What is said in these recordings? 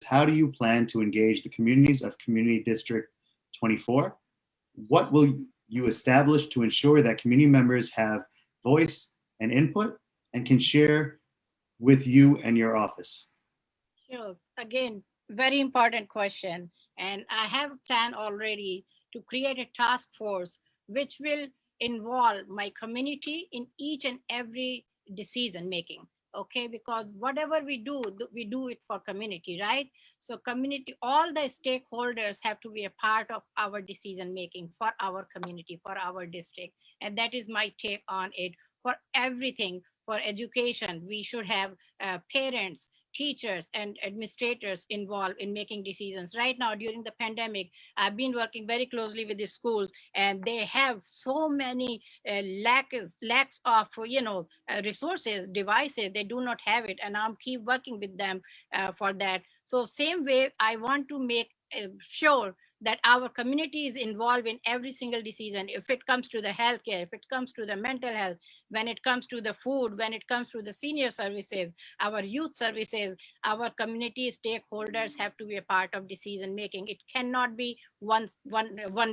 how do you plan to engage the communities of Community District 24? What will you establish to ensure that community members have voice and input and can share with you and your office? Sure. Again, very important question. And I have a plan already to create a task force which will involve my community in each and every decision making. Okay, because whatever we do it for community, right? So community, all the stakeholders have to be a part of our decision making for our community, for our district. And that is my take on it. For everything, for education, we should have parents, teachers and administrators involved in making decisions. Right now during the pandemic, I've been working very closely with the schools, and they have so many lacks of resources, devices. They do not have it, and I'm keep working with them for that. So same way I want to make sure that our community is involved in every single decision. If it comes to the healthcare, if it comes to the mental health, when it comes to the food, when it comes to the senior services, our youth services, our community stakeholders have to be a part of decision making. It cannot be one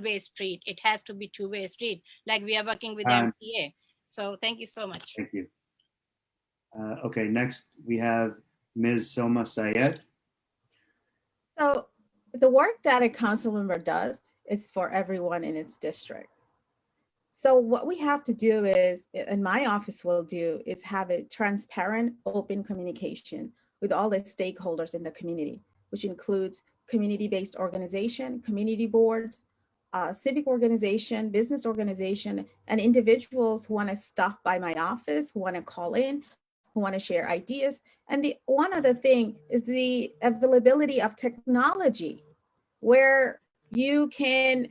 way street. It has to be two-way street, like we are working with Um, MTA. So thank you so much. Thank you. Okay, next we have Ms. Soma Syed. So the work that a council member does is for everyone in its district. So what we have to do is, and my office will do, is have a transparent, open communication with all the stakeholders in the community, which includes community-based organization, community boards, civic organization, business organization, and individuals who want to stop by my office, who want to call in, who want to share ideas. And the one other thing is the availability of technology, where you can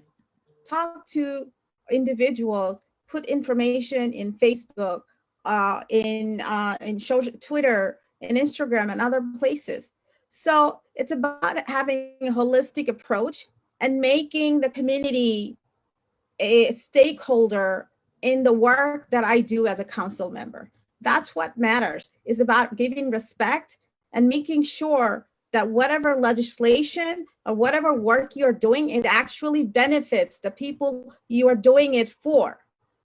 talk to individuals, put information in Facebook, in social, Twitter, and Instagram, and other places. So it's about having a holistic approach and making the community a stakeholder in the work that I do as a council member. That's what matters, is about giving respect and making sure that whatever legislation or whatever work you're doing, it actually benefits the people you are doing it for,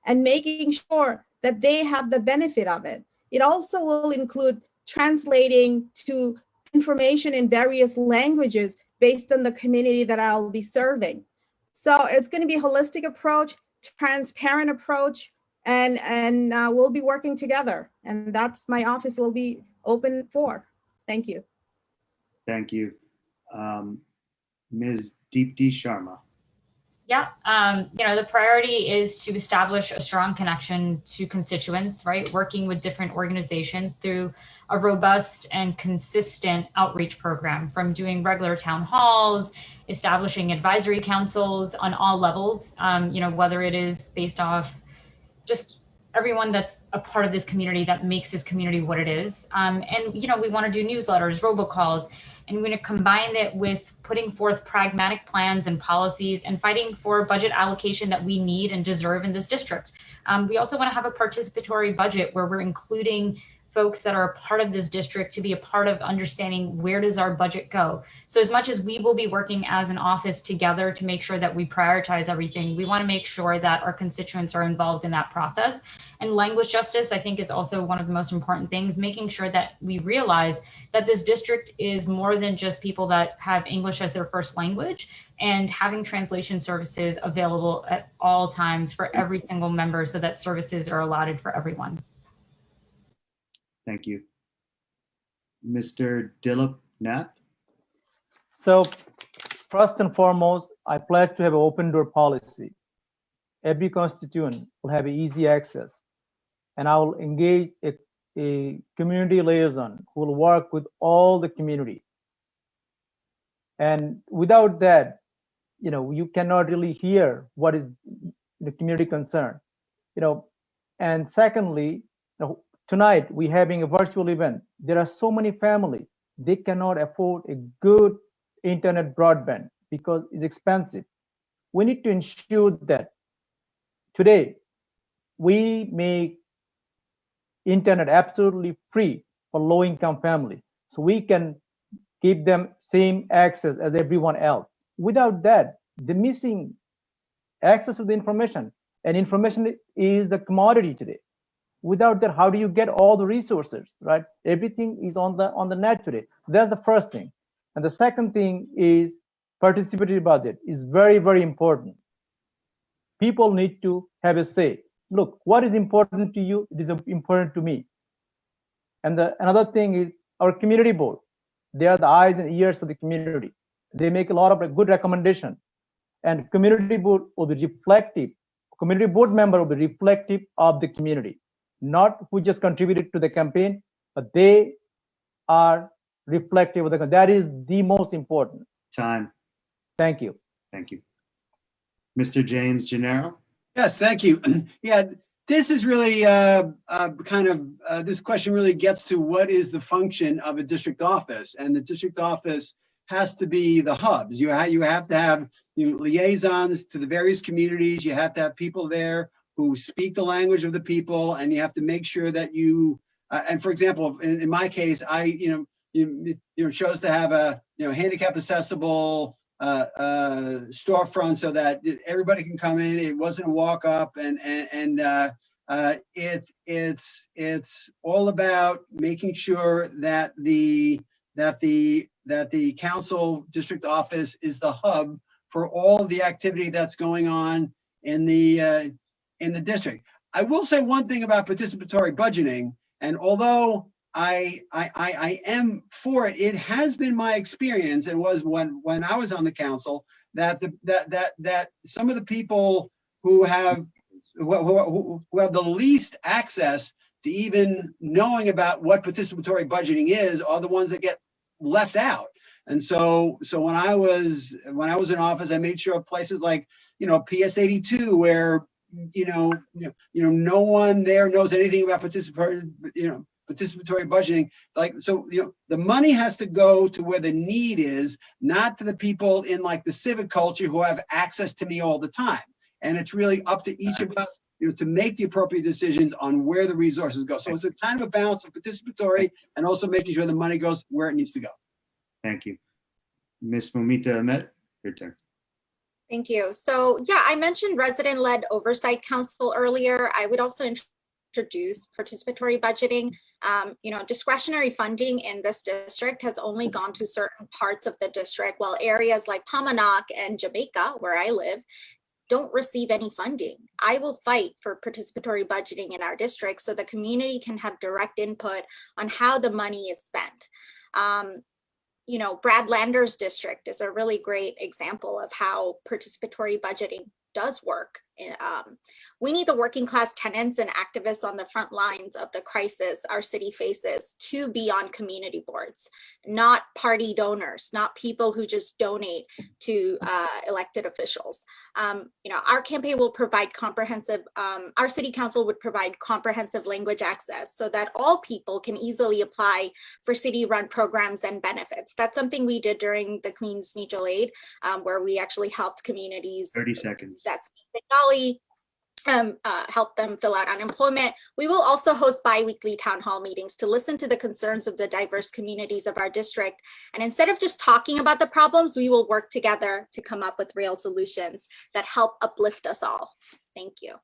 and making sure that they have the benefit of it. It also will include translating to information in various languages based on the community that I'll be serving. So it's going to be a holistic approach, transparent approach, and we'll be working together. And that's my office will be open for. Thank you. Thank you. Ms. Deepti Sharma. Yeah, the priority is to establish a strong connection to constituents, right? Working with different organizations through a robust and consistent outreach program, from doing regular town halls, establishing advisory councils on all levels, whether it is based off just everyone that's a part of this community that makes this community what it is. And we want to do newsletters, robocalls, and we're going to combine it with putting forth pragmatic plans and policies and fighting for budget allocation that we need and deserve in this district. We also want to have a participatory budget where we're including folks that are a part of this district to be a part of understanding where does our budget go. So as much as we will be working as an office together to make sure that we prioritize everything, we want to make sure that our constituents are involved in that process. And language justice, I think, is also one of the most important things, making sure that we realize that this district is more than just people that have English as their first language, and having translation services available at all times for every single member so that services are allotted for everyone. Thank you. Mr. Dilip Nath. So first and foremost, I pledge to have an open door policy. Every constituent will have easy access, and I will engage a community liaison who will work with all the community. And without that, you cannot really hear what is the community concern. And secondly, tonight we're having a virtual event. There are so many families, they cannot afford a good internet broadband because it's expensive. We need to ensure that today we make internet absolutely free for low-income family, so we can keep them same access as everyone else. Without that, the missing access to the information, and information is the commodity today. Without that, how do you get all the resources, right? Everything is on the net today. That's the first thing. And the second thing is participatory budget is very, very important. People need to have a say. Look, what is important to you? It is important to me. And another thing is our community board. They are the eyes and ears for the community. They make a lot of good recommendations. And community board will be reflective. Community board member will be reflective of the community, not who just contributed to the campaign, but they are reflective of the. That is the most important. Time. Thank you. Thank you. Mr. James Gennaro? Yes, thank you. Yeah, this is really this question really gets to what is the function of a district office, and the district office has to be the hubs. You have to have liaisons to the various communities. You have to have people there who speak the language of the people, and you have to make sure that you. And for example, in my case, I chose to have a handicap accessible storefront so that everybody can come in. It wasn't a walk up, and it's all about making sure that the council district office is the hub for all of the activity that's going on in the district. I will say one thing about participatory budgeting, and although I am for it, it has been my experience, and was when I was on the council, that some of the people who have the least access to even knowing about what participatory budgeting is are the ones that get left out. And so when I was in office, I made sure places like PS 82, where no one there knows anything about participatory budgeting. The money has to go to where the need is, not to the people in like the civic culture who have access to me all the time. And it's really up to each of us to make the appropriate decisions on where the resources go. So it's a kind of a balance of participatory and also making sure the money goes where it needs to go. Thank you. Ms. Momita Ahmed, your turn. Thank you. So yeah, I mentioned resident-led oversight council earlier. I would also introduce participatory budgeting. Discretionary funding in this district has only gone to certain parts of the district, while areas like Pamanak and Jamaica, where I live, don't receive any funding. I will fight for participatory budgeting in our district so the community can have direct input on how the money is spent. Brad Lander's district is a really great example of how participatory budgeting does work. We need the working class tenants and activists on the front lines of the crisis our city faces to be on community boards, not party donors, not people who just donate to elected officials. Our campaign will provide comprehensive, our city council would provide comprehensive language access so that all people can easily apply for city-run programs and benefits. That's something we did during the Queen's Mutual Aid, where we actually helped communities. 30 seconds. That's Bengali, help them fill out unemployment. We will also host bi-weekly town hall meetings to listen to the concerns of the diverse communities of our district. And instead of just talking about the problems, we will work together to come up with real solutions that help uplift us all. Thank you.